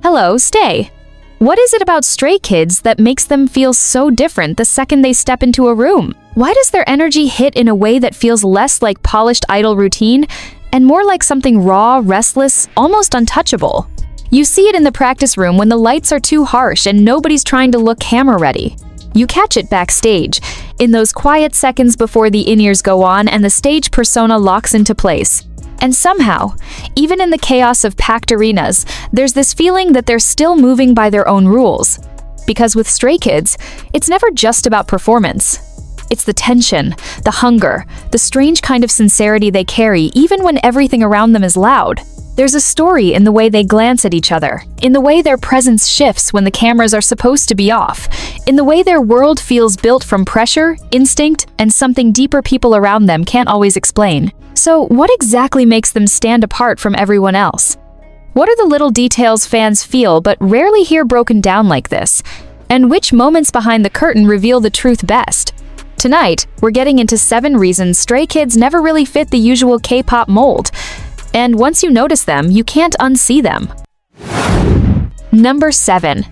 Hello, stay. What is it about Stray Kids that makes them feel so different the second they step into a room? Why does their energy hit in a way that feels less like polished idol routine and more like something raw, restless, almost untouchable? You see it in the practice room when the lights are too harsh and nobody's trying to look camera ready. You catch it backstage, in those quiet seconds before the in-ears go on and the stage persona locks into place. And somehow, even in the chaos of packed arenas, there's this feeling that they're still moving by their own rules. Because with Stray Kids, it's never just about performance. It's the tension, the hunger, the strange kind of sincerity they carry even when everything around them is loud. There's a story in the way they glance at each other, in the way their presence shifts when the cameras are supposed to be off, in the way their world feels built from pressure, instinct, and something deeper people around them can't always explain. So what exactly makes them stand apart from everyone else? What are the little details fans feel but rarely hear broken down like this? And which moments behind the curtain reveal the truth best? Tonight, we're getting into 7 reasons Stray Kids never really fit the usual K-pop mold. And once you notice them, you can't unsee them. Number 7.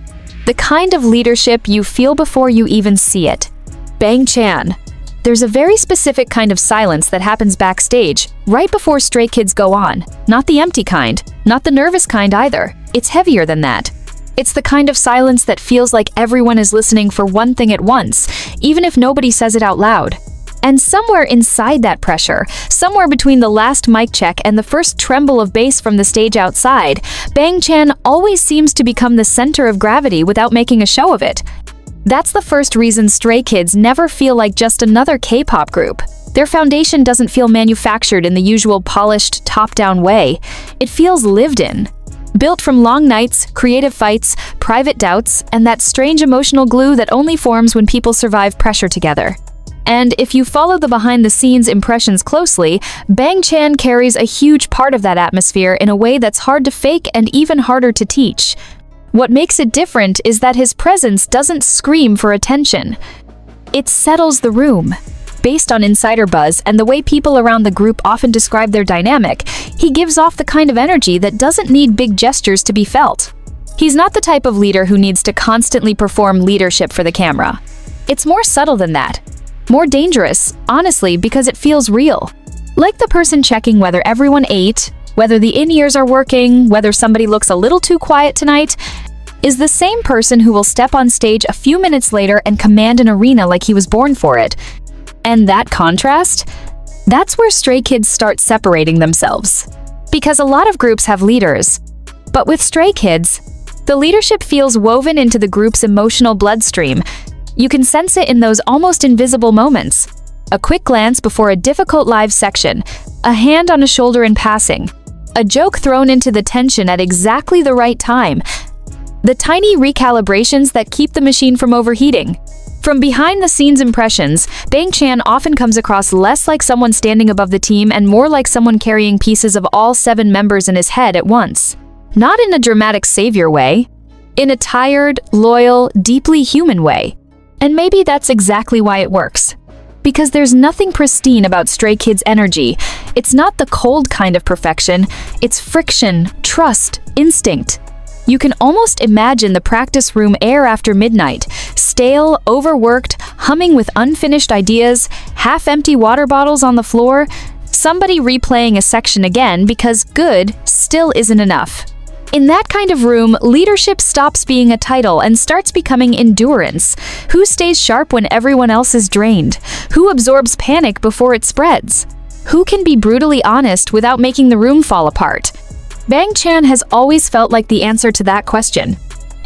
The kind of leadership you feel before you even see it. Bang Chan. There's a very specific kind of silence that happens backstage, right before Stray Kids go on. Not the empty kind, not the nervous kind either. It's heavier than that. It's the kind of silence that feels like everyone is listening for one thing at once, even if nobody says it out loud. And somewhere inside that pressure, somewhere between the last mic check and the first tremble of bass from the stage outside, Bang Chan always seems to become the center of gravity without making a show of it. That's the first reason Stray Kids never feel like just another K-pop group. Their foundation doesn't feel manufactured in the usual polished, top-down way. It feels lived in. Built from long nights, creative fights, private doubts, and that strange emotional glue that only forms when people survive pressure together. And if you follow the behind-the-scenes impressions closely, Bang Chan carries a huge part of that atmosphere in a way that's hard to fake and even harder to teach. What makes it different is that his presence doesn't scream for attention. It settles the room. Based on insider buzz and the way people around the group often describe their dynamic, he gives off the kind of energy that doesn't need big gestures to be felt. He's not the type of leader who needs to constantly perform leadership for the camera. It's more subtle than that. More dangerous, honestly, because it feels real. Like the person checking whether everyone ate, whether the in-ears are working, whether somebody looks a little too quiet tonight, is the same person who will step on stage a few minutes later and command an arena like he was born for it. And that contrast? That's where Stray Kids start separating themselves. Because a lot of groups have leaders. But with Stray Kids, the leadership feels woven into the group's emotional bloodstream. You can sense it in those almost invisible moments. A quick glance before a difficult live section, a hand on a shoulder in passing, a joke thrown into the tension at exactly the right time. The tiny recalibrations that keep the machine from overheating. From behind-the-scenes impressions, Bang Chan often comes across less like someone standing above the team and more like someone carrying pieces of all 7 members in his head at once. Not in a dramatic savior way, in a tired, loyal, deeply human way. And maybe that's exactly why it works. Because there's nothing pristine about Stray Kids' energy. It's not the cold kind of perfection, it's friction, trust, instinct. You can almost imagine the practice room air after midnight, stale, overworked, humming with unfinished ideas, half-empty water bottles on the floor, somebody replaying a section again because good still isn't enough. In that kind of room, leadership stops being a title and starts becoming endurance. Who stays sharp when everyone else is drained? Who absorbs panic before it spreads? Who can be brutally honest without making the room fall apart? Bang Chan has always felt like the answer to that question.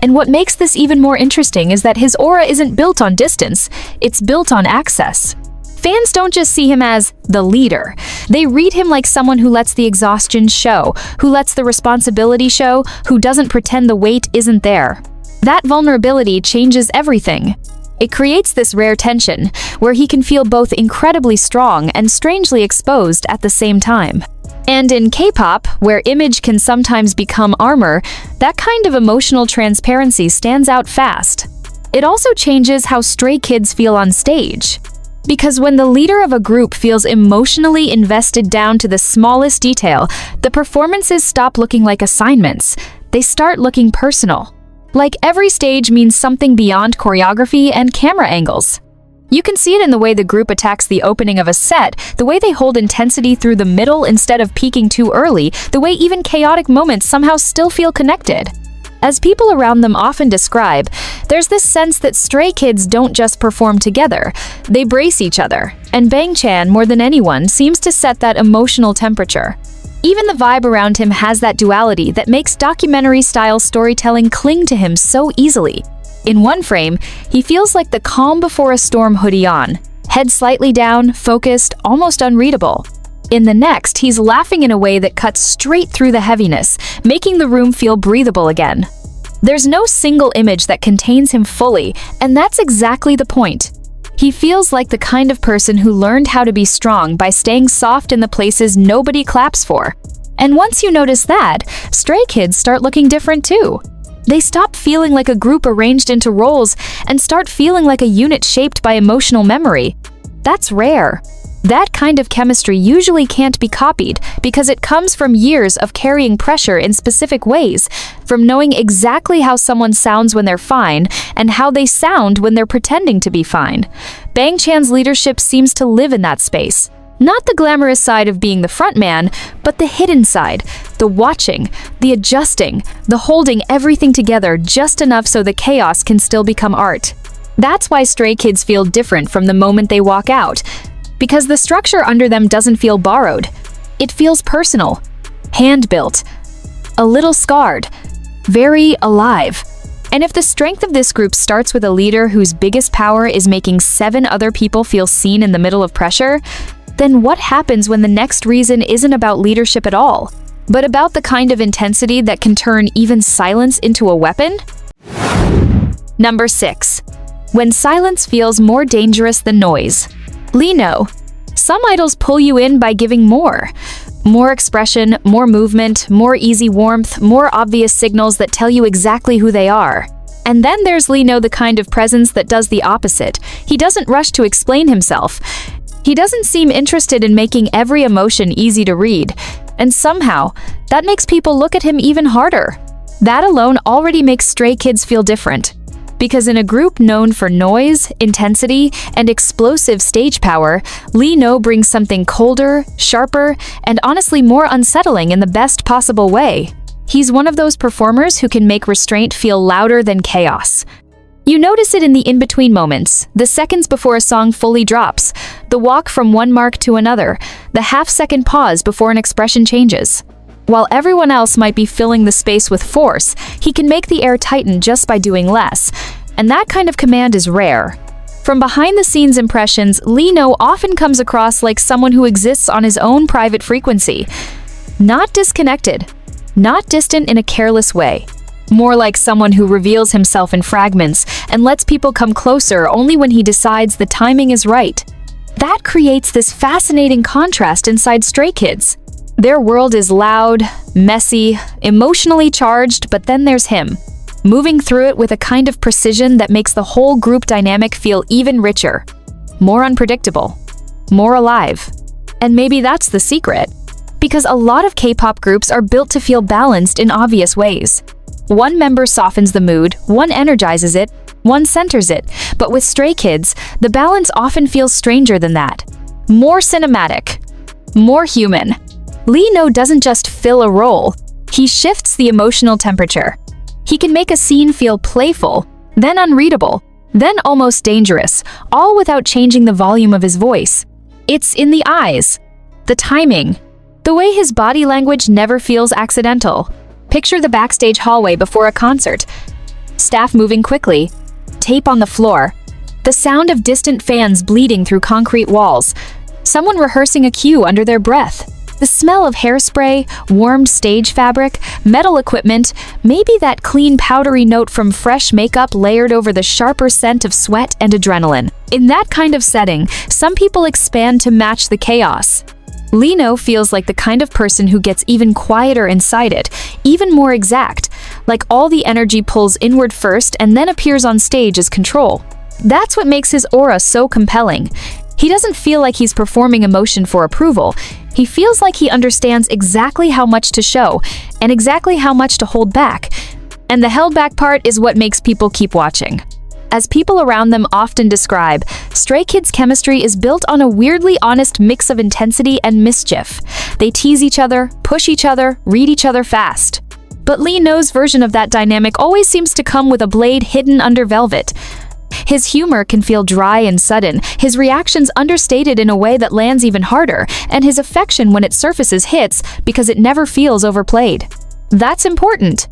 And what makes this even more interesting is that his aura isn't built on distance, it's built on access. Fans don't just see him as the leader. They read him like someone who lets the exhaustion show, who lets the responsibility show, who doesn't pretend the weight isn't there. That vulnerability changes everything. It creates this rare tension, where he can feel both incredibly strong and strangely exposed at the same time. And in K-pop, where image can sometimes become armor, that kind of emotional transparency stands out fast. It also changes how Stray Kids feel on stage. Because when the leader of a group feels emotionally invested down to the smallest detail, the performances stop looking like assignments. They start looking personal. Like every stage means something beyond choreography and camera angles. You can see it in the way the group attacks the opening of a set, the way they hold intensity through the middle instead of peaking too early, the way even chaotic moments somehow still feel connected. As people around them often describe, there's this sense that Stray Kids don't just perform together, they brace each other, and Bang Chan, more than anyone, seems to set that emotional temperature. Even the vibe around him has that duality that makes documentary-style storytelling cling to him so easily. In one frame, he feels like the calm before a storm hoodie on, head slightly down, focused, almost unreadable. In the next, he's laughing in a way that cuts straight through the heaviness, making the room feel breathable again. There's no single image that contains him fully, and that's exactly the point. He feels like the kind of person who learned how to be strong by staying soft in the places nobody claps for. And once you notice that, Stray Kids start looking different too. They stop feeling like a group arranged into roles and start feeling like a unit shaped by emotional memory. That's rare. That kind of chemistry usually can't be copied because it comes from years of carrying pressure in specific ways, from knowing exactly how someone sounds when they're fine and how they sound when they're pretending to be fine. Bang Chan's leadership seems to live in that space. Not the glamorous side of being the front man, but the hidden side, the watching, the adjusting, the holding everything together just enough so the chaos can still become art. That's why Stray Kids feel different from the moment they walk out. Because the structure under them doesn't feel borrowed. It feels personal, hand-built, a little scarred, very alive. And if the strength of this group starts with a leader whose biggest power is making 7 other people feel seen in the middle of pressure, then what happens when the next reason isn't about leadership at all, but about the kind of intensity that can turn even silence into a weapon? Number 6. When silence feels more dangerous than noise. Lee Know. Some idols pull you in by giving more. More expression, more movement, more easy warmth, more obvious signals that tell you exactly who they are. And then there's Lee Know, the kind of presence that does the opposite. He doesn't rush to explain himself. He doesn't seem interested in making every emotion easy to read. And somehow, that makes people look at him even harder. That alone already makes Stray Kids feel different. Because in a group known for noise, intensity, and explosive stage power, Lee Know brings something colder, sharper, and honestly more unsettling in the best possible way. He's one of those performers who can make restraint feel louder than chaos. You notice it in the in-between moments, the seconds before a song fully drops, the walk from one mark to another, the half-second pause before an expression changes. While everyone else might be filling the space with force, he can make the air tighten just by doing less, and that kind of command is rare. From behind-the-scenes impressions, Lee Know often comes across like someone who exists on his own private frequency. Not disconnected, not distant in a careless way. More like someone who reveals himself in fragments and lets people come closer only when he decides the timing is right. That creates this fascinating contrast inside Stray Kids. Their world is loud, messy, emotionally charged, but then there's him, moving through it with a kind of precision that makes the whole group dynamic feel even richer, more unpredictable, more alive. And maybe that's the secret, because a lot of K-pop groups are built to feel balanced in obvious ways. One member softens the mood, one energizes it, one centers it, but with Stray Kids, the balance often feels stranger than that. More cinematic, more human. Lee Know doesn't just fill a role, he shifts the emotional temperature. He can make a scene feel playful, then unreadable, then almost dangerous, all without changing the volume of his voice. It's in the eyes, the timing, the way his body language never feels accidental. Picture the backstage hallway before a concert. Staff moving quickly, tape on the floor, the sound of distant fans bleeding through concrete walls, someone rehearsing a cue under their breath. The smell of hairspray, warmed stage fabric, metal equipment, maybe that clean powdery note from fresh makeup layered over the sharper scent of sweat and adrenaline. In that kind of setting, some people expand to match the chaos. Lee Know feels like the kind of person who gets even quieter inside it, even more exact, like all the energy pulls inward first and then appears on stage as control. That's what makes his aura so compelling. He doesn't feel like he's performing emotion for approval. He feels like he understands exactly how much to show and exactly how much to hold back. And the held back part is what makes people keep watching. As people around them often describe, Stray Kids' chemistry is built on a weirdly honest mix of intensity and mischief. They tease each other, push each other, read each other fast. But Lee No's version of that dynamic always seems to come with a blade hidden under velvet. His humor can feel dry and sudden, his reactions understated in a way that lands even harder, and his affection when it surfaces hits because it never feels overplayed. That's important.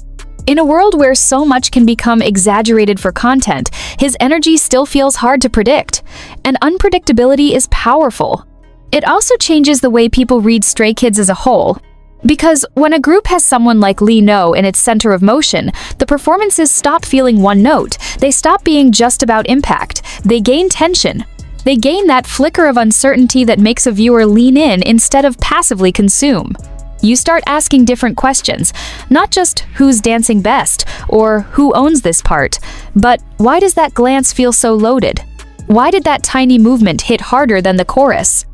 In a world where so much can become exaggerated for content, his energy still feels hard to predict, and unpredictability is powerful. It also changes the way people read Stray Kids as a whole. Because when a group has someone like Lee No in its center of motion, the performances stop feeling one note. They stop being just about impact. They gain tension. They gain that flicker of uncertainty that makes a viewer lean in instead of passively consume. You start asking different questions, not just who's dancing best or who owns this part, but why does that glance feel so loaded? Why did that tiny movement hit harder than the chorus?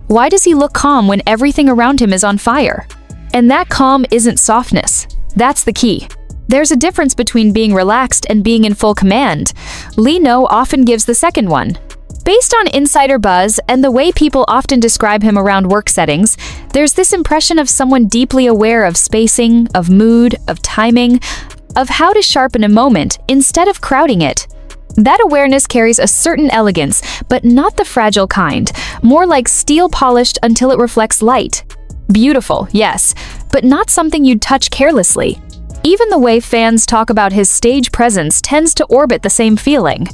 Why does he look calm when everything around him is on fire? And that calm isn't softness. That's the key. There's a difference between being relaxed and being in full command. Lee No often gives the second one. Based on insider buzz and the way people often describe him around work settings, there's this impression of someone deeply aware of spacing, of mood, of timing, of how to sharpen a moment instead of crowding it. That awareness carries a certain elegance, but not the fragile kind, more like steel polished until it reflects light. Beautiful, yes, but not something you'd touch carelessly. Even the way fans talk about his stage presence tends to orbit the same feeling.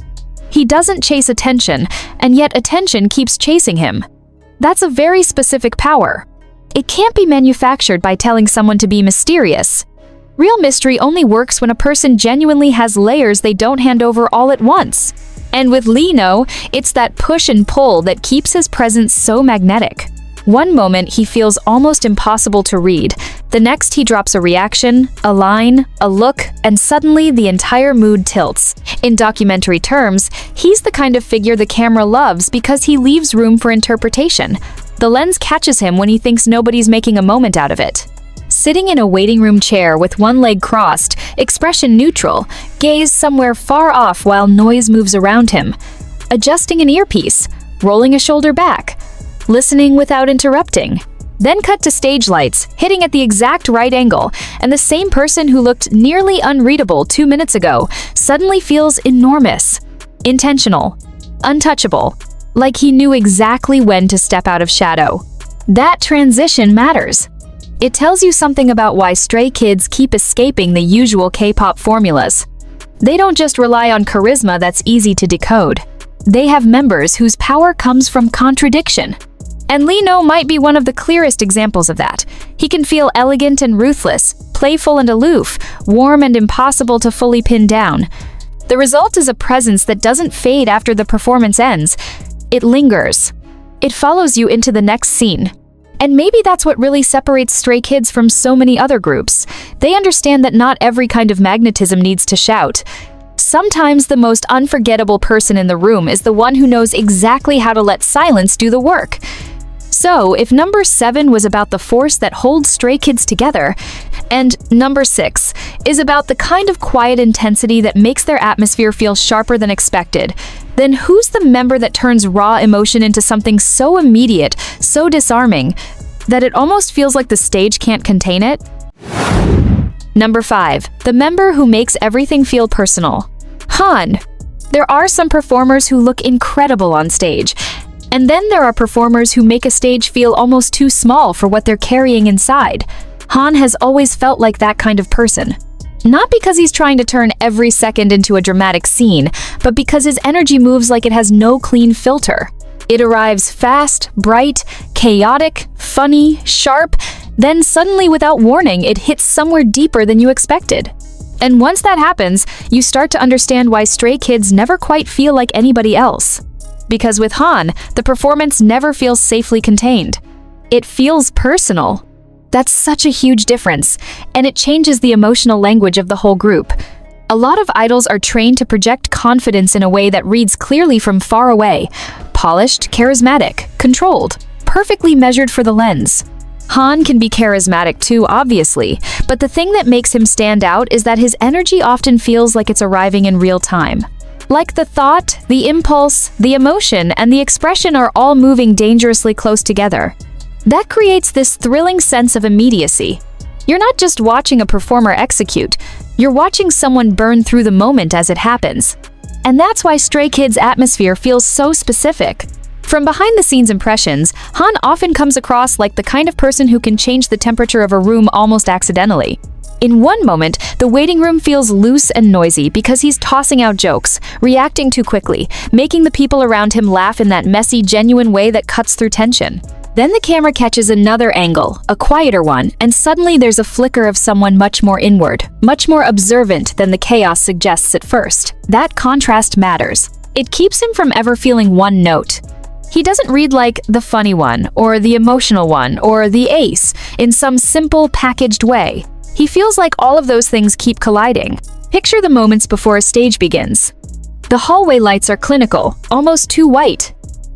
He doesn't chase attention, and yet attention keeps chasing him. That's a very specific power. It can't be manufactured by telling someone to be mysterious. Real mystery only works when a person genuinely has layers they don't hand over all at once. And with Lee No, it's that push and pull that keeps his presence so magnetic. One moment he feels almost impossible to read. The next he drops a reaction, a line, a look, and suddenly the entire mood tilts. In documentary terms, he's the kind of figure the camera loves because he leaves room for interpretation. The lens catches him when he thinks nobody's making a moment out of it. Sitting in a waiting room chair with one leg crossed, expression neutral, gaze somewhere far off while noise moves around him. Adjusting an earpiece, rolling a shoulder back, listening without interrupting. Then cut to stage lights, hitting at the exact right angle, and the same person who looked nearly unreadable 2 minutes ago suddenly feels enormous, intentional, untouchable, like he knew exactly when to step out of shadow. That transition matters. It tells you something about why Stray Kids keep escaping the usual K-pop formulas. They don't just rely on charisma that's easy to decode. They have members whose power comes from contradiction. And Lee No might be one of the clearest examples of that. He can feel elegant and ruthless, playful and aloof, warm and impossible to fully pin down. The result is a presence that doesn't fade after the performance ends. It lingers. It follows you into the next scene. And maybe that's what really separates Stray Kids from so many other groups. They understand that not every kind of magnetism needs to shout. Sometimes the most unforgettable person in the room is the one who knows exactly how to let silence do the work. So, if number 7 was about the force that holds Stray Kids together, and number 6 is about the kind of quiet intensity that makes their atmosphere feel sharper than expected, then who's the member that turns raw emotion into something so immediate, so disarming, that it almost feels like the stage can't contain it? Number 5, the member who makes everything feel personal. Han. There are some performers who look incredible on stage, and then there are performers who make a stage feel almost too small for what they're carrying inside. Han has always felt like that kind of person. Not because he's trying to turn every second into a dramatic scene, but because his energy moves like it has no clean filter. It arrives fast, bright, chaotic, funny, sharp, then suddenly without warning it hits somewhere deeper than you expected. And once that happens, you start to understand why Stray Kids never quite feel like anybody else. Because with Han, the performance never feels safely contained. It feels personal. That's such a huge difference, and it changes the emotional language of the whole group. A lot of idols are trained to project confidence in a way that reads clearly from far away. Polished, charismatic, controlled. perfectly measured for the lens. Han can be charismatic too, obviously, but the thing that makes him stand out is that his energy often feels like it's arriving in real time. Like the thought, the impulse, the emotion, and the expression are all moving dangerously close together. That creates this thrilling sense of immediacy. You're not just watching a performer execute, you're watching someone burn through the moment as it happens. And that's why Stray Kids' atmosphere feels so specific. From behind-the-scenes impressions, Han often comes across like the kind of person who can change the temperature of a room almost accidentally. In one moment, the waiting room feels loose and noisy because he's tossing out jokes, reacting too quickly, making the people around him laugh in that messy, genuine way that cuts through tension. Then the camera catches another angle, a quieter one, and suddenly there's a flicker of someone much more inward, much more observant than the chaos suggests at first. That contrast matters. It keeps him from ever feeling one note. He doesn't read like the funny one, or the emotional one, or the ace, in some simple, packaged way. He feels like all of those things keep colliding. Picture the moments before a stage begins. The hallway lights are clinical, almost too white.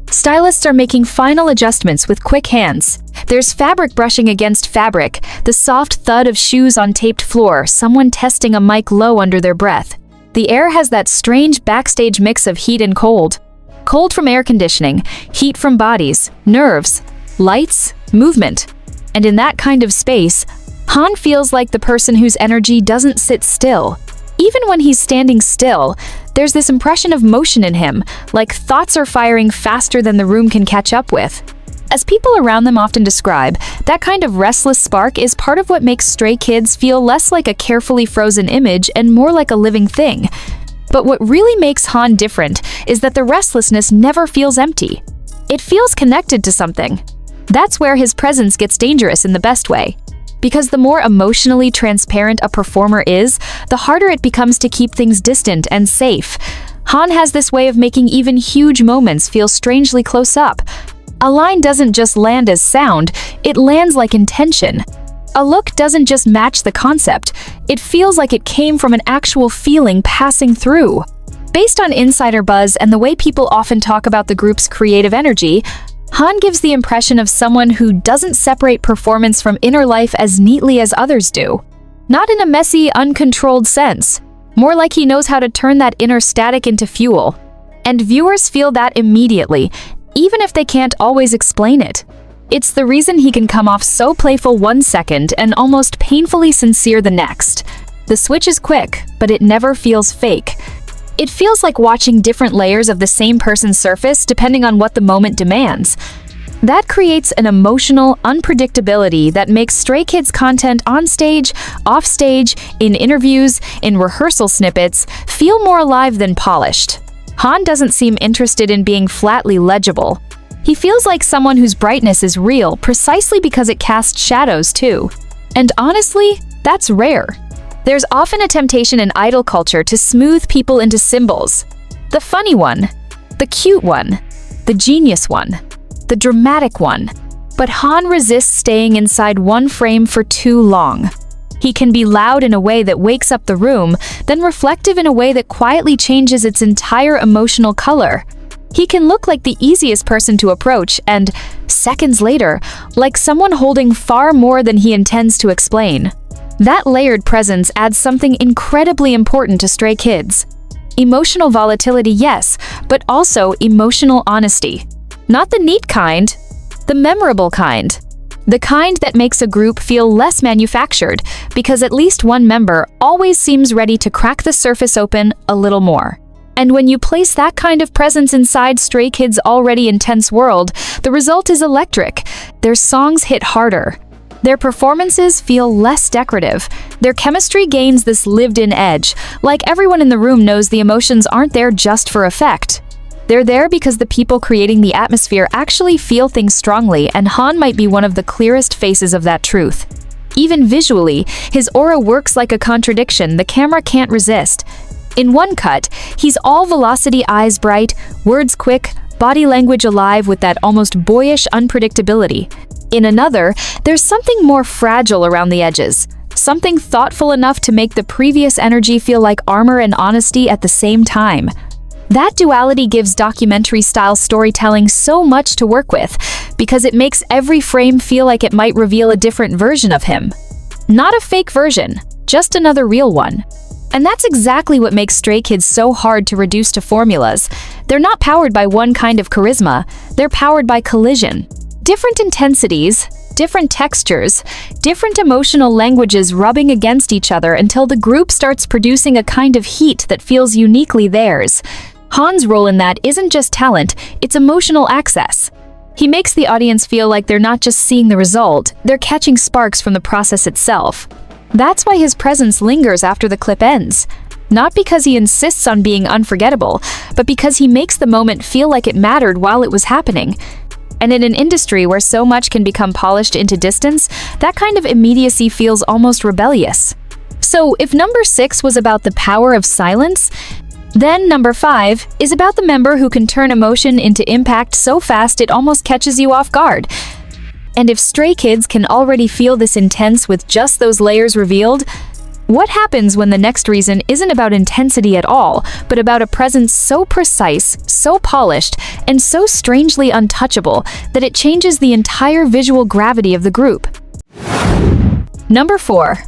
Stylists are making final adjustments with quick hands. There's fabric brushing against fabric, the soft thud of shoes on taped floor, someone testing a mic low under their breath. The air has that strange backstage mix of heat and cold. Cold from air conditioning, heat from bodies, nerves, lights, movement. And in that kind of space, Han feels like the person whose energy doesn't sit still. Even when he's standing still, there's this impression of motion in him, like thoughts are firing faster than the room can catch up with. As people around them often describe, that kind of restless spark is part of what makes Stray Kids feel less like a carefully frozen image and more like a living thing. But what really makes Han different is that the restlessness never feels empty. It feels connected to something. That's where his presence gets dangerous in the best way. Because the more emotionally transparent a performer is, the harder it becomes to keep things distant and safe. Han has this way of making even huge moments feel strangely close up. A line doesn't just land as sound, it lands like intention. A look doesn't just match the concept, it feels like it came from an actual feeling passing through. Based on insider buzz and the way people often talk about the group's creative energy, Han gives the impression of someone who doesn't separate performance from inner life as neatly as others do. Not in a messy, uncontrolled sense. More like he knows how to turn that inner static into fuel. And viewers feel that immediately, even if they can't always explain it. It's the reason he can come off so playful one second and almost painfully sincere the next. The switch is quick, but it never feels fake. It feels like watching different layers of the same person's surface depending on what the moment demands. That creates an emotional unpredictability that makes Stray Kids content on stage, off stage, in interviews, in rehearsal snippets, feel more alive than polished. Han doesn't seem interested in being flatly legible. He feels like someone whose brightness is real precisely because it casts shadows too. And honestly, that's rare. There's often a temptation in idol culture to smooth people into symbols. The funny one, the cute one, the genius one, the dramatic one. But Han resists staying inside one frame for too long. He can be loud in a way that wakes up the room, then reflective in a way that quietly changes its entire emotional color. He can look like the easiest person to approach and, seconds later, like someone holding far more than he intends to explain. That layered presence adds something incredibly important to Stray Kids. Emotional volatility, yes, but also emotional honesty. Not the neat kind, the memorable kind. The kind that makes a group feel less manufactured, because at least one member always seems ready to crack the surface open a little more. And when you place that kind of presence inside Stray Kids' already intense world, the result is electric. Their songs hit harder. Their performances feel less decorative. Their chemistry gains this lived-in edge, like everyone in the room knows the emotions aren't there just for effect. They're there because the people creating the atmosphere actually feel things strongly, and Han might be one of the clearest faces of that truth. Even visually, his aura works like a contradiction the camera can't resist. In one cut, he's all velocity, eyes bright, words quick, body language alive with that almost boyish unpredictability. In another, there's something more fragile around the edges, something thoughtful enough to make the previous energy feel like armor and honesty at the same time. That duality gives documentary-style storytelling so much to work with, because it makes every frame feel like it might reveal a different version of him. Not a fake version, just another real one. And that's exactly what makes Stray Kids so hard to reduce to formulas. They're not powered by one kind of charisma, they're powered by collision. Different intensities, different textures, different emotional languages rubbing against each other until the group starts producing a kind of heat that feels uniquely theirs. Han's role in that isn't just talent, it's emotional access. He makes the audience feel like they're not just seeing the result, they're catching sparks from the process itself. That's why his presence lingers after the clip ends. Not because he insists on being unforgettable, but because he makes the moment feel like it mattered while it was happening. And in an industry where so much can become polished into distance, that kind of immediacy feels almost rebellious. So if number 6 was about the power of silence, then number 5 is about the member who can turn emotion into impact so fast it almost catches you off guard. And if Stray Kids can already feel this intense with just those layers revealed, what happens when the next reason isn't about intensity at all, but about a presence so precise, so polished, and so strangely untouchable that it changes the entire visual gravity of the group? Number 4.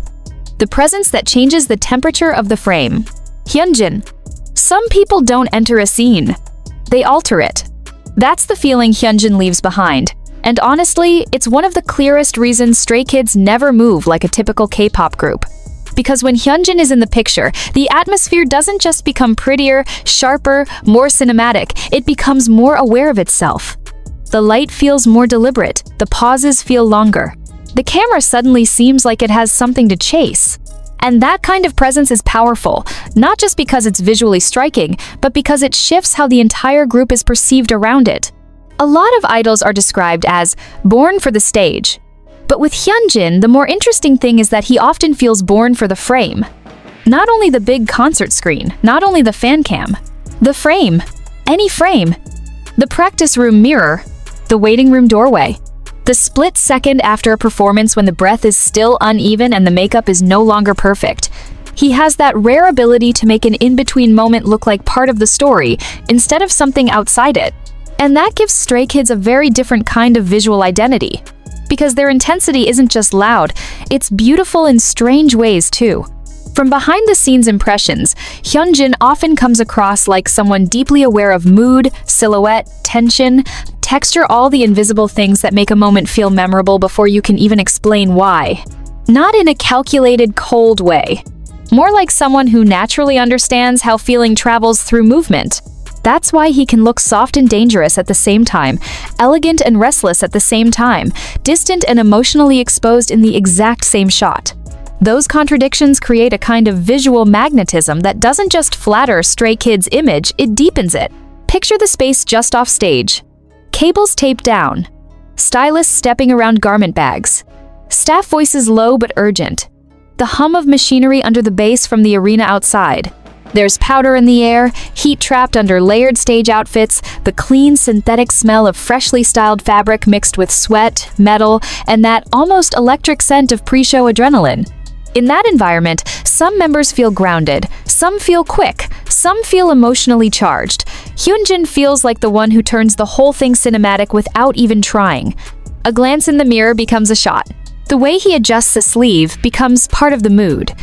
The presence that changes the temperature of the frame. Hyunjin. Some people don't enter a scene. They alter it. That's the feeling Hyunjin leaves behind. And honestly, it's one of the clearest reasons Stray Kids never move like a typical K-pop group. Because when Hyunjin is in the picture, the atmosphere doesn't just become prettier, sharper, more cinematic, it becomes more aware of itself. The light feels more deliberate, the pauses feel longer. The camera suddenly seems like it has something to chase. And that kind of presence is powerful, not just because it's visually striking, but because it shifts how the entire group is perceived around it. A lot of idols are described as born for the stage. But with Hyunjin, the more interesting thing is that he often feels born for the frame. Not only the big concert screen, not only the fan cam. The frame. Any frame. The practice room mirror. The waiting room doorway. The split second after a performance when the breath is still uneven and the makeup is no longer perfect. He has that rare ability to make an in-between moment look like part of the story, instead of something outside it. And that gives Stray Kids a very different kind of visual identity. Because their intensity isn't just loud, it's beautiful in strange ways too. From behind-the-scenes impressions, Hyunjin often comes across like someone deeply aware of mood, silhouette, tension, texture, all the invisible things that make a moment feel memorable before you can even explain why. Not in a calculated, cold way. More like someone who naturally understands how feeling travels through movement. That's why he can look soft and dangerous at the same time, elegant and restless at the same time, distant and emotionally exposed in the exact same shot. Those contradictions create a kind of visual magnetism that doesn't just flatter Stray Kids' image, it deepens it. Picture the space just off stage. Cables taped down. Stylists stepping around garment bags. Staff voices low but urgent. The hum of machinery under the bass from the arena outside. There's powder in the air, heat trapped under layered stage outfits, the clean synthetic smell of freshly styled fabric mixed with sweat, metal, and that almost electric scent of pre-show adrenaline. In that environment, some members feel grounded, some feel quick, some feel emotionally charged. Hyunjin feels like the one who turns the whole thing cinematic without even trying. A glance in the mirror becomes a shot. The way he adjusts a sleeve becomes part of the mood.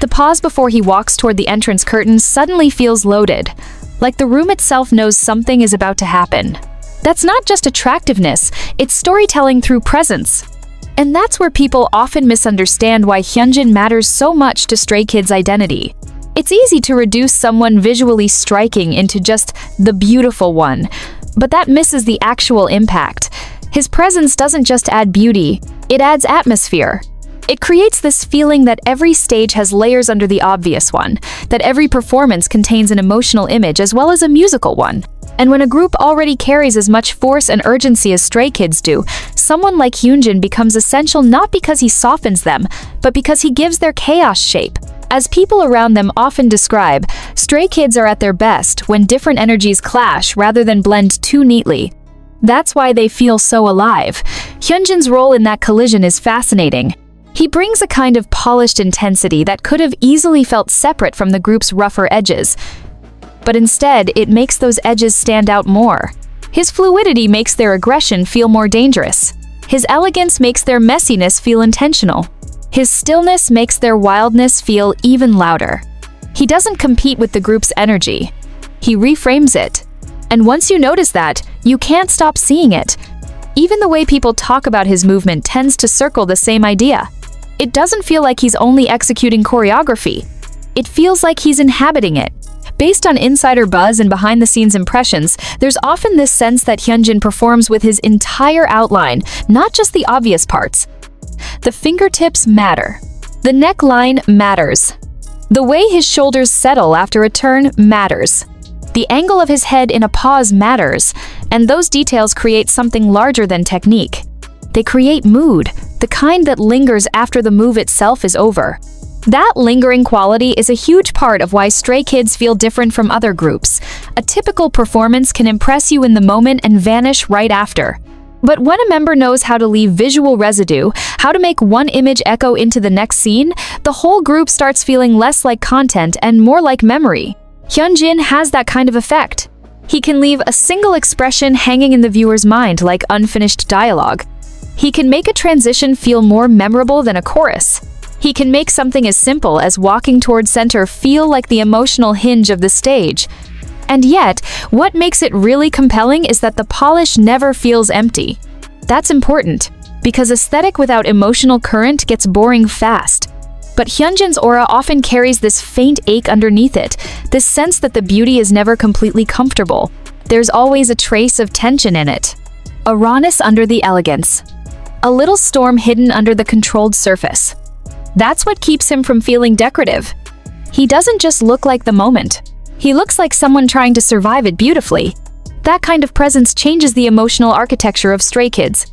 The pause before he walks toward the entrance curtain suddenly feels loaded, like the room itself knows something is about to happen. That's not just attractiveness, it's storytelling through presence. And that's where people often misunderstand why Hyunjin matters so much to Stray Kids' identity. It's easy to reduce someone visually striking into just the beautiful one, but that misses the actual impact. His presence doesn't just add beauty, it adds atmosphere. It creates this feeling that every stage has layers under the obvious one, that every performance contains an emotional image as well as a musical one. And when a group already carries as much force and urgency as Stray Kids do, someone like Hyunjin becomes essential not because he softens them, but because he gives their chaos shape. As people around them often describe, Stray Kids are at their best when different energies clash rather than blend too neatly. That's why they feel so alive. Hyunjin's role in that collision is fascinating. He brings a kind of polished intensity that could have easily felt separate from the group's rougher edges. but instead it makes those edges stand out more. His fluidity makes their aggression feel more dangerous. His elegance makes their messiness feel intentional. His stillness makes their wildness feel even louder. He doesn't compete with the group's energy. He reframes it. And once you notice that, you can't stop seeing it. Even the way people talk about his movement tends to circle the same idea. It doesn't feel like he's only executing choreography. It feels like he's inhabiting it. Based on insider buzz and behind-the-scenes impressions, there's often this sense that Hyunjin performs with his entire outline, not just the obvious parts. The fingertips matter. The neckline matters. The way his shoulders settle after a turn matters. The angle of his head in a pause matters, and those details create something larger than technique. They create mood, the kind that lingers after the move itself is over. That lingering quality is a huge part of why Stray Kids feel different from other groups. A typical performance can impress you in the moment and vanish right after. But when a member knows how to leave visual residue, how to make one image echo into the next scene, the whole group starts feeling less like content and more like memory. Hyunjin has that kind of effect. He can leave a single expression hanging in the viewer's mind like unfinished dialogue. He can make a transition feel more memorable than a chorus. He can make something as simple as walking toward center feel like the emotional hinge of the stage. And yet, what makes it really compelling is that the polish never feels empty. That's important, because aesthetic without emotional current gets boring fast. But Hyunjin's aura often carries this faint ache underneath it, this sense that the beauty is never completely comfortable. There's always a trace of tension in it. A rawness under the elegance. A little storm hidden under the controlled surface. That's what keeps him from feeling decorative. He doesn't just look like the moment. He looks like someone trying to survive it beautifully. That kind of presence changes the emotional architecture of Stray Kids.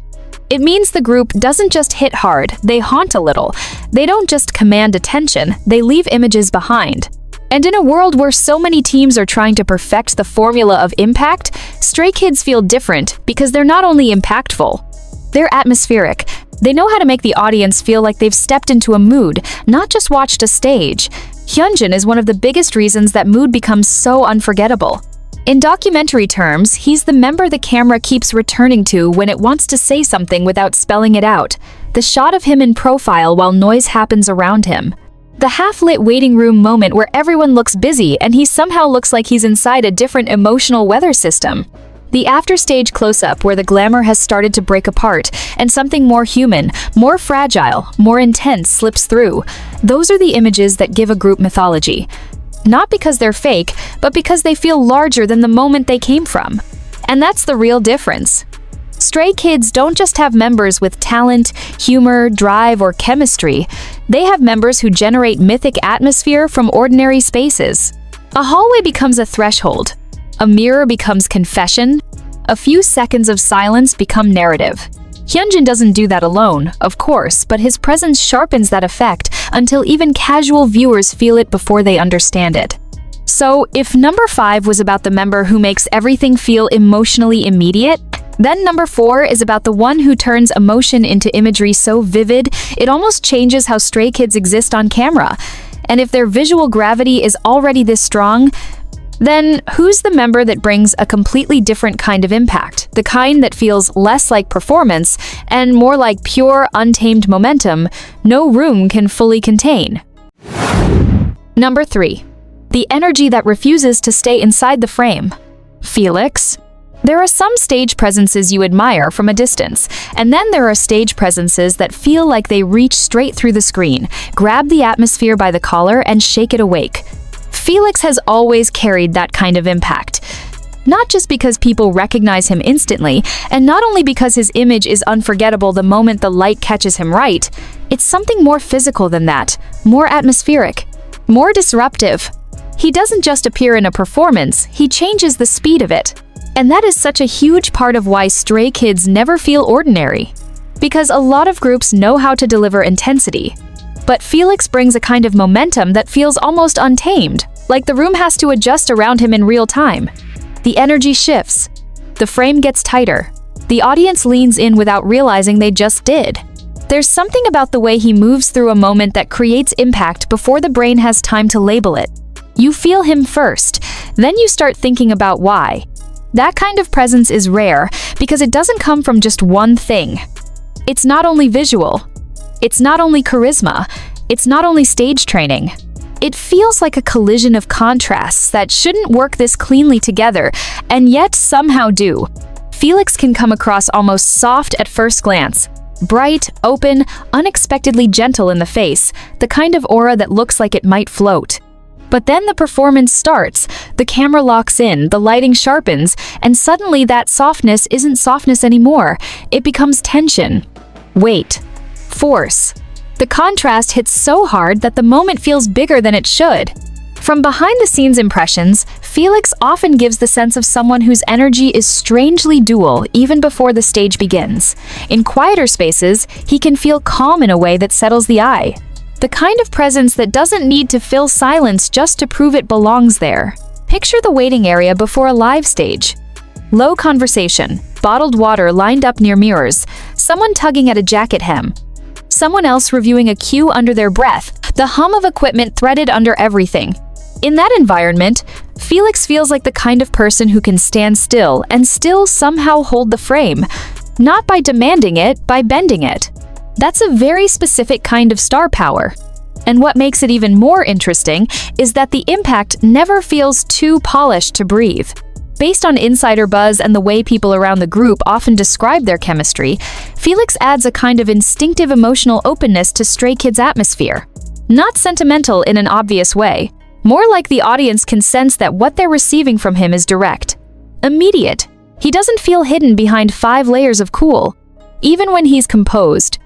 It means the group doesn't just hit hard, they haunt a little. They don't just command attention, they leave images behind. And in a world where so many teams are trying to perfect the formula of impact, Stray Kids feel different because they're not only impactful, they're atmospheric. They know how to make the audience feel like they've stepped into a mood, not just watched a stage. Hyunjin is one of the biggest reasons that mood becomes so unforgettable. In documentary terms, he's the member the camera keeps returning to when it wants to say something without spelling it out. The shot of him in profile while noise happens around him. The half-lit waiting room moment where everyone looks busy and he somehow looks like he's inside a different emotional weather system. The after-stage close-up where the glamour has started to break apart and something more human, more fragile, more intense slips through. Those are the images that give a group mythology. Not because they're fake, but because they feel larger than the moment they came from. And that's the real difference. Stray Kids don't just have members with talent, humor, drive, or chemistry. They have members who generate mythic atmosphere from ordinary spaces. A hallway becomes a threshold. A mirror becomes confession. A few seconds of silence become narrative. Hyunjin doesn't do that alone, of course, but his presence sharpens that effect until even casual viewers feel it before they understand it. So, if number 5 was about the member who makes everything feel emotionally immediate, then number 4 is about the one who turns emotion into imagery so vivid, it almost changes how Stray Kids exist on camera. And if their visual gravity is already this strong, then who's the member that brings a completely different kind of impact? The kind that feels less like performance and more like pure, untamed momentum no room can fully contain. Number 3. The energy that refuses to stay inside the frame. Felix. There are some stage presences you admire from a distance, and then there are stage presences that feel like they reach straight through the screen, grab the atmosphere by the collar, and shake it awake. Felix has always carried that kind of impact. Not just because people recognize him instantly, and not only because his image is unforgettable the moment the light catches him right, it's something more physical than that, more atmospheric, more disruptive. He doesn't just appear in a performance, he changes the speed of it. And that is such a huge part of why Stray Kids never feel ordinary. Because a lot of groups know how to deliver intensity. But Felix brings a kind of momentum that feels almost untamed, like the room has to adjust around him in real time. The energy shifts. The frame gets tighter. The audience leans in without realizing they just did. There's something about the way he moves through a moment that creates impact before the brain has time to label it. You feel him first, Then you start thinking about why. That kind of presence is rare because it doesn't come from just one thing. It's not only visual. It's not only charisma. It's not only stage training. It feels like a collision of contrasts that shouldn't work this cleanly together, and yet somehow do. Felix can come across almost soft at first glance. Bright, open, unexpectedly gentle in the face, the kind of aura that looks like it might float. But then the performance starts, the camera locks in, the lighting sharpens, and suddenly that softness isn't softness anymore. It becomes tension, weight, force. The contrast hits so hard that the moment feels bigger than it should. From behind-the-scenes impressions, Felix often gives the sense of someone whose energy is strangely dual even before the stage begins. In quieter spaces, he can feel calm in a way that settles the eye. The kind of presence that doesn't need to fill silence just to prove it belongs there. Picture the waiting area before a live stage. Low conversation, bottled water lined up near mirrors, someone tugging at a jacket hem, someone else reviewing a cue under their breath, the hum of equipment threaded under everything. In that environment, Felix feels like the kind of person who can stand still and still somehow hold the frame, not by demanding it, by bending it. That's a very specific kind of star power. And what makes it even more interesting is that the impact never feels too polished to breathe. Based on insider buzz and the way people around the group often describe their chemistry, Felix adds a kind of instinctive emotional openness to Stray Kids' atmosphere. Not sentimental in an obvious way, more like the audience can sense that what they're receiving from him is direct, immediate. He doesn't feel hidden behind 5 layers of cool. Even when he's composed,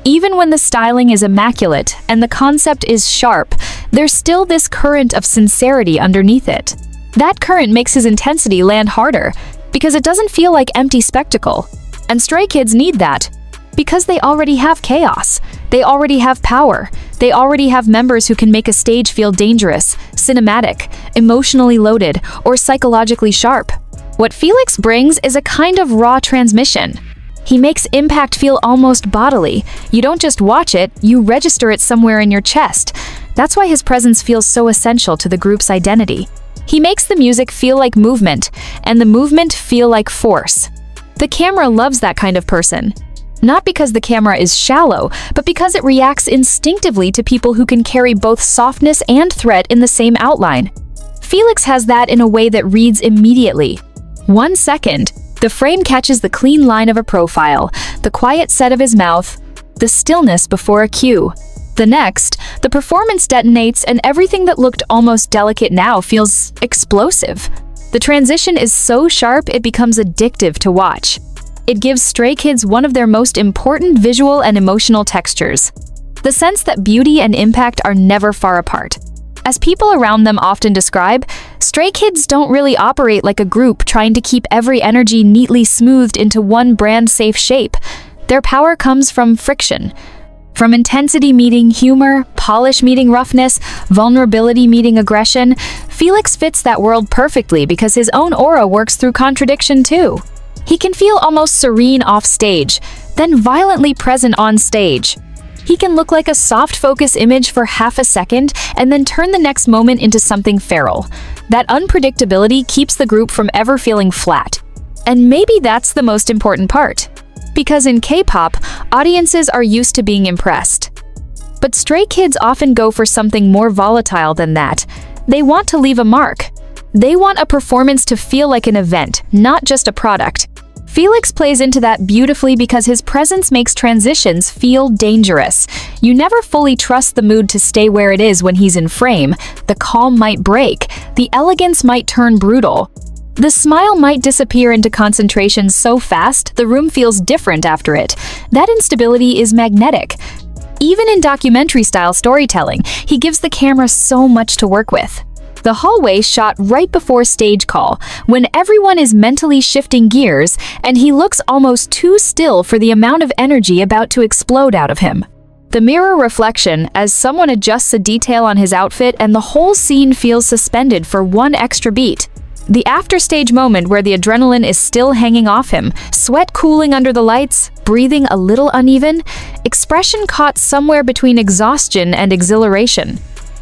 even when the styling is immaculate and the concept is sharp, there's still this current of sincerity underneath it. That current makes his intensity land harder, because it doesn't feel like empty spectacle. And Stray Kids need that, because they already have chaos. They already have power. They already have members who can make a stage feel dangerous, cinematic, emotionally loaded, or psychologically sharp. What Felix brings is a kind of raw transmission. He makes impact feel almost bodily. You don't just watch it, you register it somewhere in your chest. That's why his presence feels so essential to the group's identity. He makes the music feel like movement, and the movement feel like force. The camera loves that kind of person. Not because the camera is shallow, but because it reacts instinctively to people who can carry both softness and threat in the same outline. Felix has that in a way that reads immediately. 1 second, the frame catches the clean line of a profile, the quiet set of his mouth, the stillness before a cue. The next, the performance detonates and everything that looked almost delicate now feels explosive. The transition is so sharp it becomes addictive to watch. It gives Stray Kids one of their most important visual and emotional textures. The sense that beauty and impact are never far apart. As people around them often describe, Stray Kids don't really operate like a group trying to keep every energy neatly smoothed into one brand-safe shape. Their power comes from friction. From intensity meeting humor, polish meeting roughness, vulnerability meeting aggression, Felix fits that world perfectly because his own aura works through contradiction too. He can feel almost serene off stage, then violently present on stage. He can look like a soft focus image for half a second and then turn the next moment into something feral. That unpredictability keeps the group from ever feeling flat. And maybe that's the most important part. Because in K-pop, audiences are used to being impressed. But Stray Kids often go for something more volatile than that. They want to leave a mark. They want a performance to feel like an event, not just a product. Felix plays into that beautifully because his presence makes transitions feel dangerous. You never fully trust the mood to stay where it is when he's in frame. The calm might break. The elegance might turn brutal. The smile might disappear into concentration so fast, the room feels different after it. That instability is magnetic. Even in documentary-style storytelling, he gives the camera so much to work with. The hallway shot right before stage call, when everyone is mentally shifting gears, and he looks almost too still for the amount of energy about to explode out of him. The mirror reflection, as someone adjusts a detail on his outfit and the whole scene feels suspended for one extra beat. The after-stage moment where the adrenaline is still hanging off him, sweat cooling under the lights, breathing a little uneven, expression caught somewhere between exhaustion and exhilaration.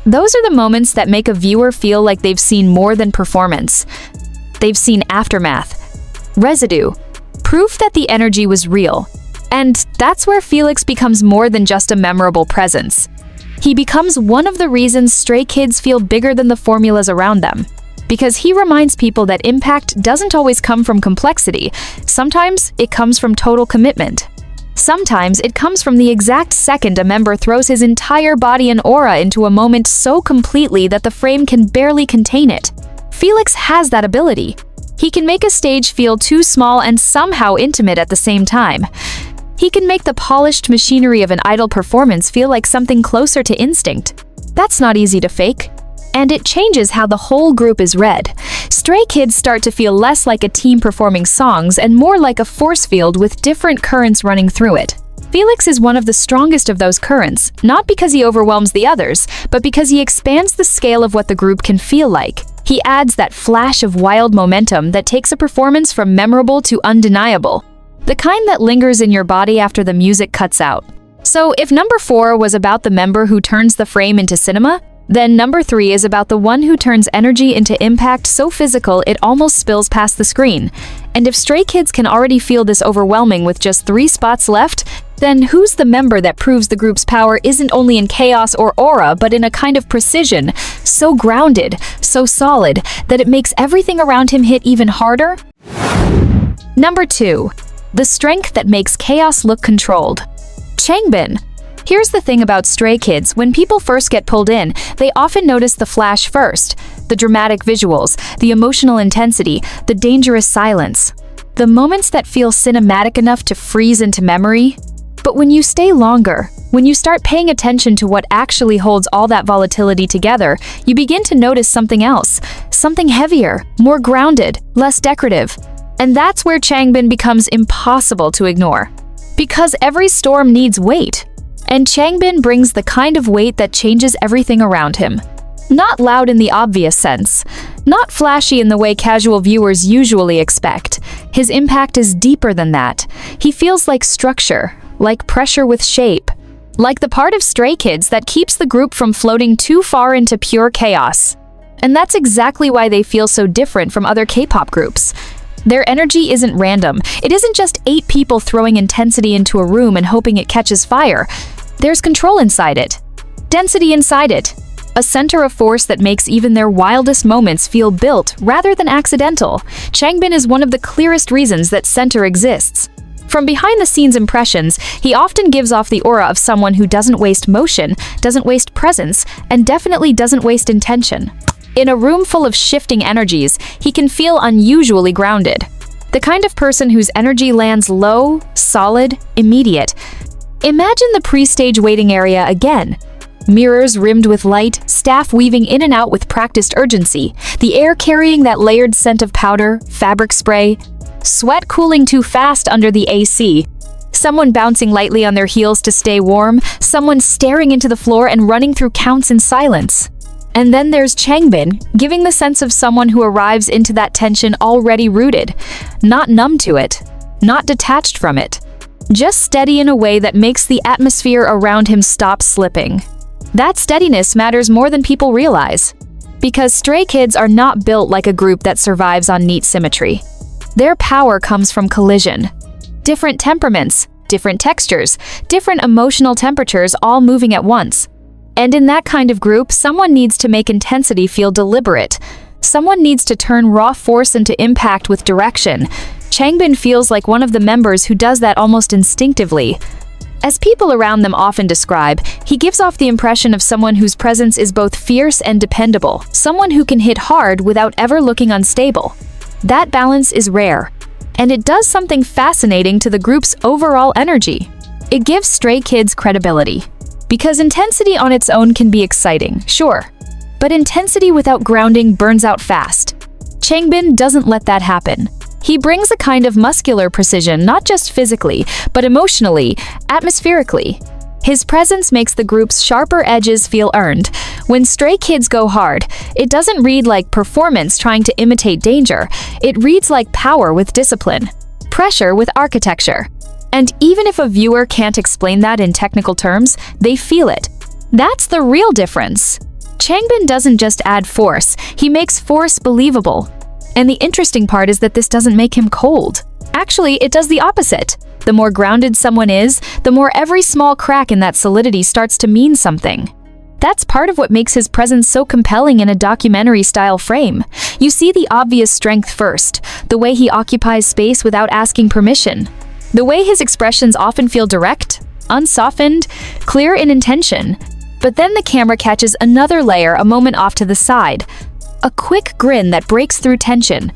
Those are the moments that make a viewer feel like they've seen more than performance. They've seen aftermath, residue, proof that the energy was real. And that's where Felix becomes more than just a memorable presence. He becomes one of the reasons Stray Kids feel bigger than the formulas around them. Because he reminds people that impact doesn't always come from complexity. Sometimes it comes from total commitment. Sometimes it comes from the exact second a member throws his entire body and aura into a moment so completely that the frame can barely contain it. Felix has that ability. He can make a stage feel too small and somehow intimate at the same time. He can make the polished machinery of an idol performance feel like something closer to instinct. That's not easy to fake. And it changes how the whole group is read. Stray Kids start to feel less like a team performing songs and more like a force field with different currents running through it. Felix is one of the strongest of those currents, not because he overwhelms the others, but because he expands the scale of what the group can feel like. He adds that flash of wild momentum that takes a performance from memorable to undeniable, the kind that lingers in your body after the music cuts out. So if number 4 was about the member who turns the frame into cinema, then number 3 is about the one who turns energy into impact so physical it almost spills past the screen. And if Stray Kids can already feel this overwhelming with just 3 spots left, then who's the member that proves the group's power isn't only in chaos or aura, but in a kind of precision, so grounded, so solid, that it makes everything around him hit even harder? Number 2. The strength that makes chaos look controlled. Changbin. Here's the thing about Stray Kids, when people first get pulled in, they often notice the flash first, the dramatic visuals, the emotional intensity, the dangerous silence, the moments that feel cinematic enough to freeze into memory. But when you stay longer, when you start paying attention to what actually holds all that volatility together, you begin to notice something else, something heavier, more grounded, less decorative. And that's where Changbin becomes impossible to ignore. Because every storm needs weight. And Changbin brings the kind of weight that changes everything around him. Not loud in the obvious sense, not flashy in the way casual viewers usually expect. His impact is deeper than that. He feels like structure, like pressure with shape, like the part of Stray Kids that keeps the group from floating too far into pure chaos. And that's exactly why they feel so different from other K-pop groups. Their energy isn't random. It isn't just 8 people throwing intensity into a room and hoping it catches fire. There's control inside it, density inside it, a center of force that makes even their wildest moments feel built rather than accidental. Changbin is one of the clearest reasons that center exists. From behind-the-scenes impressions, he often gives off the aura of someone who doesn't waste motion, doesn't waste presence, and definitely doesn't waste intention. In a room full of shifting energies, he can feel unusually grounded. The kind of person whose energy lands low, solid, immediate. Imagine the pre-stage waiting area again. Mirrors rimmed with light, staff weaving in and out with practiced urgency, the air carrying that layered scent of powder, fabric spray, sweat cooling too fast under the AC, someone bouncing lightly on their heels to stay warm, someone staring into the floor and running through counts in silence. And then there's Changbin, giving the sense of someone who arrives into that tension already rooted, not numb to it, not detached from it, just steady in a way that makes the atmosphere around him stop slipping. That steadiness matters more than people realize, because Stray Kids are not built like a group that survives on neat symmetry. Their power comes from collision. Different temperaments, different textures, different emotional temperatures all moving at once. And in that kind of group, someone needs to make intensity feel deliberate. Someone needs to turn raw force into impact with direction. Changbin feels like one of the members who does that almost instinctively. As people around them often describe, he gives off the impression of someone whose presence is both fierce and dependable, someone who can hit hard without ever looking unstable. That balance is rare, and it does something fascinating to the group's overall energy. It gives Stray Kids credibility. Because intensity on its own can be exciting, sure, but intensity without grounding burns out fast. Changbin doesn't let that happen. He brings a kind of muscular precision, not just physically, but emotionally, atmospherically. His presence makes the group's sharper edges feel earned. When Stray Kids go hard, it doesn't read like performance trying to imitate danger. It reads like power with discipline, pressure with architecture. And even if a viewer can't explain that in technical terms, they feel it. That's the real difference. Changbin doesn't just add force, he makes force believable. And the interesting part is that this doesn't make him cold. Actually, it does the opposite. The more grounded someone is, the more every small crack in that solidity starts to mean something. That's part of what makes his presence so compelling in a documentary-style frame. You see the obvious strength first, the way he occupies space without asking permission. The way his expressions often feel direct, unsoftened, clear in intention. But then the camera catches another layer a moment off to the side. A quick grin that breaks through tension.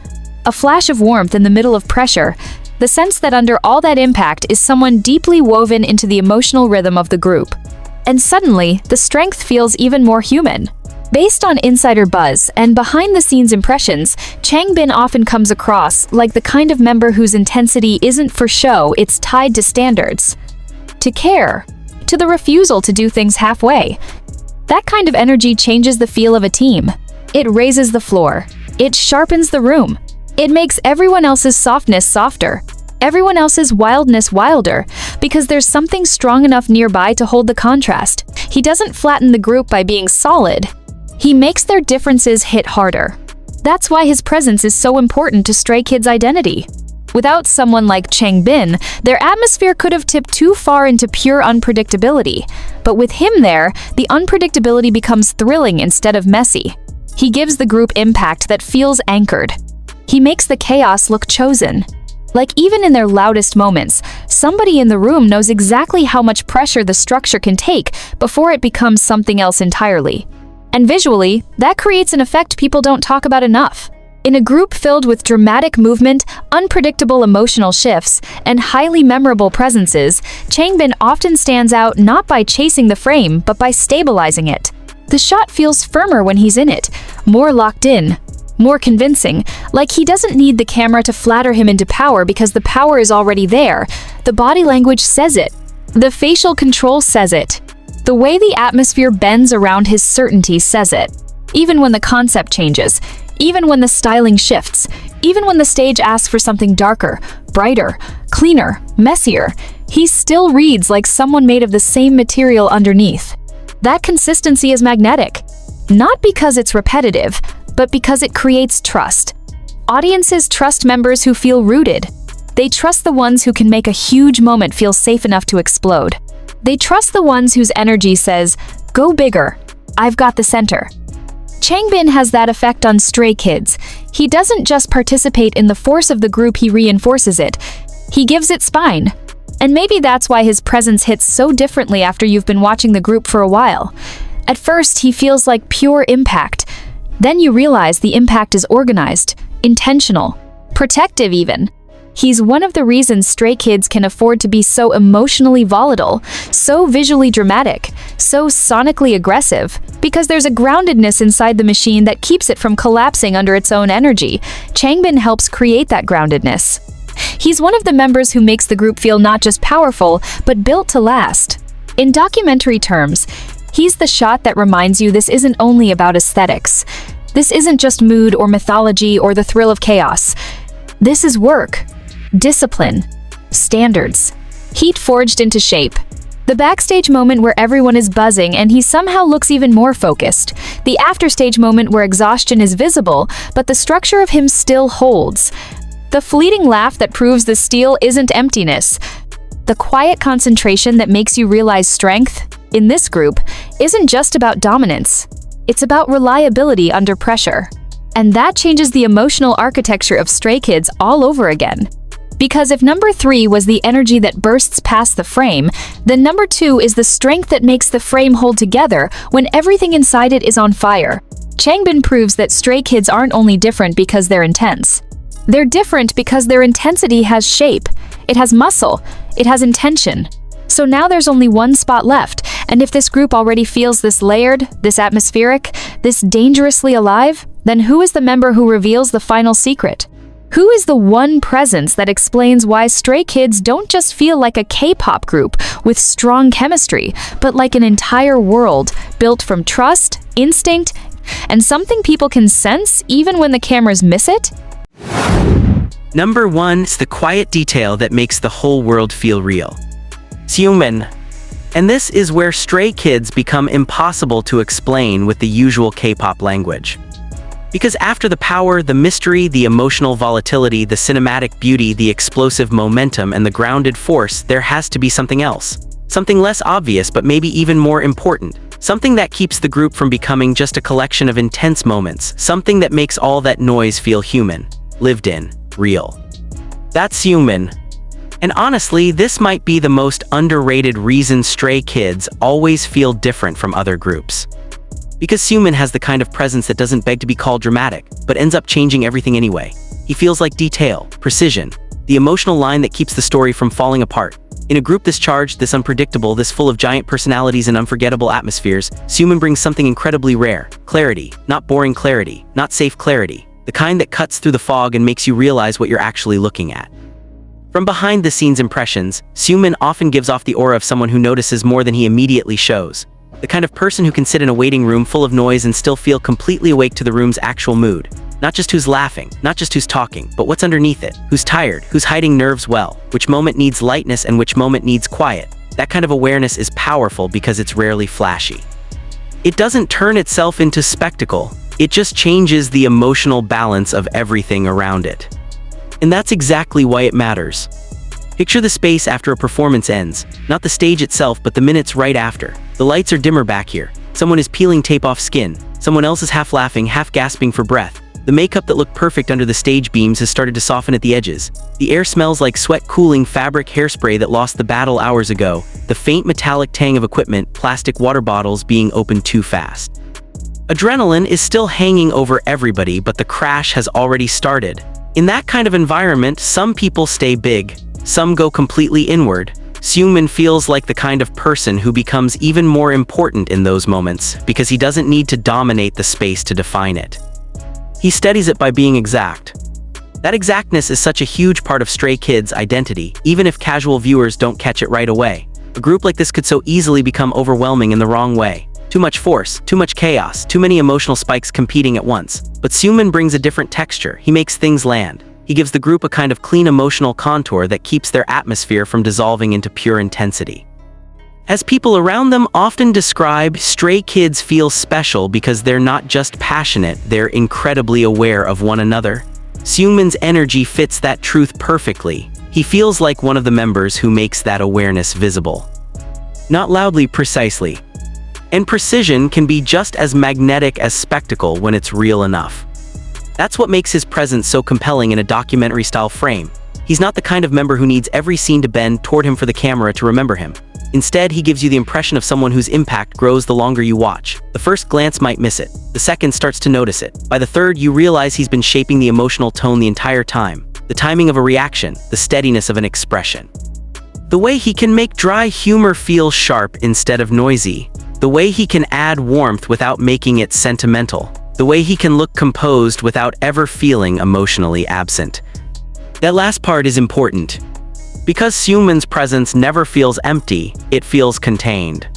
A flash of warmth in the middle of pressure. The sense that under all that impact is someone deeply woven into the emotional rhythm of the group. And suddenly, the strength feels even more human. Based on insider buzz and behind-the-scenes impressions, Changbin often comes across like the kind of member whose intensity isn't for show, it's tied to standards. To care. To the refusal to do things halfway. That kind of energy changes the feel of a team. It raises the floor. It sharpens the room. It makes everyone else's softness softer. Everyone else's wildness wilder, because there's something strong enough nearby to hold the contrast. He doesn't flatten the group by being solid. He makes their differences hit harder. That's why his presence is so important to Stray Kids' identity. Without someone like Changbin, their atmosphere could have tipped too far into pure unpredictability. But with him there, the unpredictability becomes thrilling instead of messy. He gives the group impact that feels anchored. He makes the chaos look chosen. Like even in their loudest moments, somebody in the room knows exactly how much pressure the structure can take before it becomes something else entirely. And visually, that creates an effect people don't talk about enough. In a group filled with dramatic movement, unpredictable emotional shifts, and highly memorable presences, Changbin often stands out not by chasing the frame, but by stabilizing it. The shot feels firmer when he's in it, more locked in, more convincing, like he doesn't need the camera to flatter him into power because the power is already there. The body language says it. The facial control says it. The way the atmosphere bends around his certainty says it. Even when the concept changes, even when the styling shifts, even when the stage asks for something darker, brighter, cleaner, messier, he still reads like someone made of the same material underneath. That consistency is magnetic. Not because it's repetitive, but because it creates trust. Audiences trust members who feel rooted. They trust the ones who can make a huge moment feel safe enough to explode. They trust the ones whose energy says, "Go bigger, I've got the center." Changbin has that effect on Stray Kids. He doesn't just participate in the force of the group, he reinforces it. He gives it spine. And maybe that's why his presence hits so differently after you've been watching the group for a while. At first, he feels like pure impact. Then you realize the impact is organized, intentional, protective even. He's one of the reasons Stray Kids can afford to be so emotionally volatile, so visually dramatic, so sonically aggressive, because there's a groundedness inside the machine that keeps it from collapsing under its own energy. Changbin helps create that groundedness. He's one of the members who makes the group feel not just powerful, but built to last. In documentary terms, he's the shot that reminds you this isn't only about aesthetics. This isn't just mood or mythology or the thrill of chaos. This is work, discipline, standards, heat forged into shape. The backstage moment where everyone is buzzing and he somehow looks even more focused. The afterstage moment where exhaustion is visible, but the structure of him still holds. The fleeting laugh that proves the steel isn't emptiness. The quiet concentration that makes you realize strength, in this group, isn't just about dominance. It's about reliability under pressure. And that changes the emotional architecture of Stray Kids all over again. Because if number 3 was the energy that bursts past the frame, then number 2 is the strength that makes the frame hold together when everything inside it is on fire. Changbin proves that Stray Kids aren't only different because they're intense. They're different because their intensity has shape, it has muscle, it has intention. So now there's only one spot left, and if this group already feels this layered, this atmospheric, this dangerously alive, then who is the member who reveals the final secret? Who is the one presence that explains why Stray Kids don't just feel like a K-pop group with strong chemistry, but like an entire world built from trust, instinct, and something people can sense even when the cameras miss it? Number 1 is the quiet detail that makes the whole world feel real. Seungmin. And this is where Stray Kids become impossible to explain with the usual K-pop language. Because after the power, the mystery, the emotional volatility, the cinematic beauty, the explosive momentum, and the grounded force, there has to be something else. Something less obvious, but maybe even more important. Something that keeps the group from becoming just a collection of intense moments. Something that makes all that noise feel human, lived in, real. That's Seungmin. And honestly, this might be the most underrated reason Stray Kids always feel different from other groups. Because Seungmin has the kind of presence that doesn't beg to be called dramatic, but ends up changing everything anyway. He feels like detail, precision, the emotional line that keeps the story from falling apart. In a group this charged, this unpredictable, this full of giant personalities and unforgettable atmospheres, Seungmin brings something incredibly rare. Clarity. Not boring clarity, not safe clarity. The kind that cuts through the fog and makes you realize what you're actually looking at. From behind-the-scenes impressions, Seungmin often gives off the aura of someone who notices more than he immediately shows. The kind of person who can sit in a waiting room full of noise and still feel completely awake to the room's actual mood. Not just who's laughing, not just who's talking, but what's underneath it. Who's tired, who's hiding nerves well, which moment needs lightness and which moment needs quiet. That kind of awareness is powerful because it's rarely flashy. It doesn't turn itself into spectacle, it just changes the emotional balance of everything around it. And that's exactly why it matters. Picture the space after a performance ends, not the stage itself but the minutes right after. The lights are dimmer back here. Someone is peeling tape off skin. Someone else is half laughing, half gasping for breath. The makeup that looked perfect under the stage beams has started to soften at the edges. The air smells like sweat-cooling fabric hairspray that lost the battle hours ago. The faint metallic tang of equipment, plastic water bottles being opened too fast. Adrenaline is still hanging over everybody, but the crash has already started. In that kind of environment, some people stay big. Some go completely inward. Seungmin feels like the kind of person who becomes even more important in those moments because he doesn't need to dominate the space to define it. He steadies it by being exact. That exactness is such a huge part of Stray Kids' identity, even if casual viewers don't catch it right away. A group like this could so easily become overwhelming in the wrong way. Too much force, too much chaos, too many emotional spikes competing at once. But Seungmin brings a different texture. He makes things land. He gives the group a kind of clean emotional contour that keeps their atmosphere from dissolving into pure intensity. As people around them often describe, Stray Kids feel special because they're not just passionate, they're incredibly aware of one another. Seungmin's energy fits that truth perfectly. He feels like one of the members who makes that awareness visible. Not loudly, precisely. And precision can be just as magnetic as spectacle when it's real enough. That's what makes his presence so compelling in a documentary-style frame. He's not the kind of member who needs every scene to bend toward him for the camera to remember him. Instead, he gives you the impression of someone whose impact grows the longer you watch. The first glance might miss it. The second starts to notice it. By the third, you realize he's been shaping the emotional tone the entire time. The timing of a reaction, the steadiness of an expression. The way he can make dry humor feel sharp instead of noisy. The way he can add warmth without making it sentimental. The way he can look composed without ever feeling emotionally absent. That last part is important. Because Seungmin's presence never feels empty, it feels contained.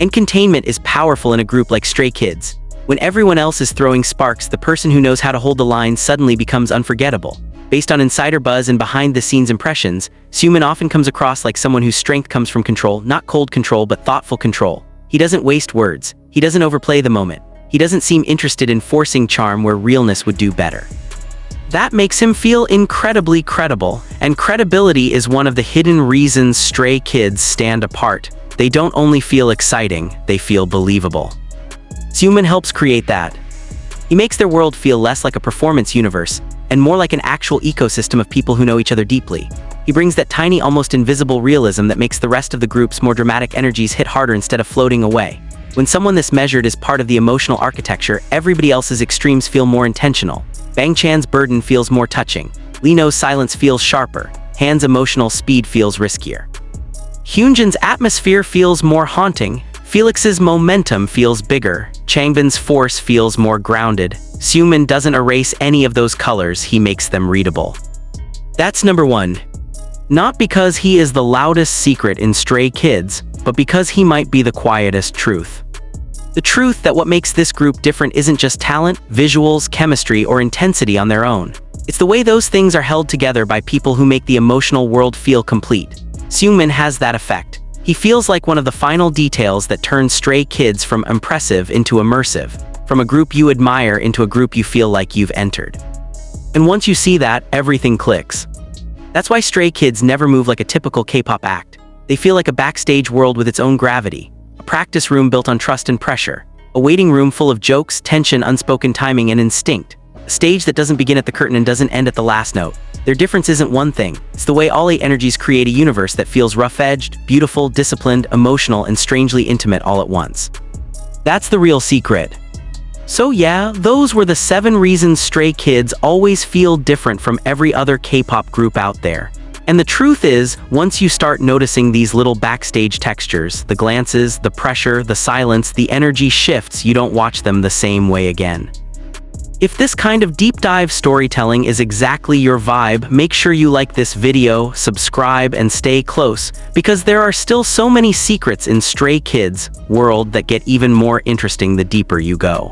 And containment is powerful in a group like Stray Kids. When everyone else is throwing sparks, the person who knows how to hold the line suddenly becomes unforgettable. Based on insider buzz and behind-the-scenes impressions, Seungmin often comes across like someone whose strength comes from control, not cold control but thoughtful control. He doesn't waste words. He doesn't overplay the moment. He doesn't seem interested in forcing charm where realness would do better. That makes him feel incredibly credible, and credibility is one of the hidden reasons Stray Kids stand apart. They don't only feel exciting, they feel believable. Seungmin helps create that. He makes their world feel less like a performance universe, and more like an actual ecosystem of people who know each other deeply. He brings that tiny, almost invisible realism that makes the rest of the group's more dramatic energies hit harder instead of floating away. When someone this measured is part of the emotional architecture, everybody else's extremes feel more intentional. Bang Chan's burden feels more touching. Lino's silence feels sharper. Han's emotional speed feels riskier. Hyunjin's atmosphere feels more haunting. Felix's momentum feels bigger. Changbin's force feels more grounded. Seungmin doesn't erase any of those colors, he makes them readable. That's number one. Not because he is the loudest secret in Stray Kids, but because he might be the quietest truth. The truth that what makes this group different isn't just talent, visuals, chemistry, or intensity on their own. It's the way those things are held together by people who make the emotional world feel complete. Seungmin has that effect. He feels like one of the final details that turns Stray Kids from impressive into immersive, from a group you admire into a group you feel like you've entered. And once you see that, everything clicks. That's why Stray Kids never move like a typical K-pop act. They feel like a backstage world with its own gravity, a practice room built on trust and pressure, a waiting room full of jokes, tension, unspoken timing, and instinct, a stage that doesn't begin at the curtain and doesn't end at the last note. Their difference isn't one thing, it's the way all 8 energies create a universe that feels rough-edged, beautiful, disciplined, emotional, and strangely intimate all at once. That's the real secret. So yeah, those were the 7 reasons Stray Kids always feel different from every other K-pop group out there. And the truth is, once you start noticing these little backstage textures, the glances, the pressure, the silence, the energy shifts, you don't watch them the same way again. If this kind of deep dive storytelling is exactly your vibe, make sure you like this video, subscribe, and stay close, because there are still so many secrets in Stray Kids' world that get even more interesting the deeper you go.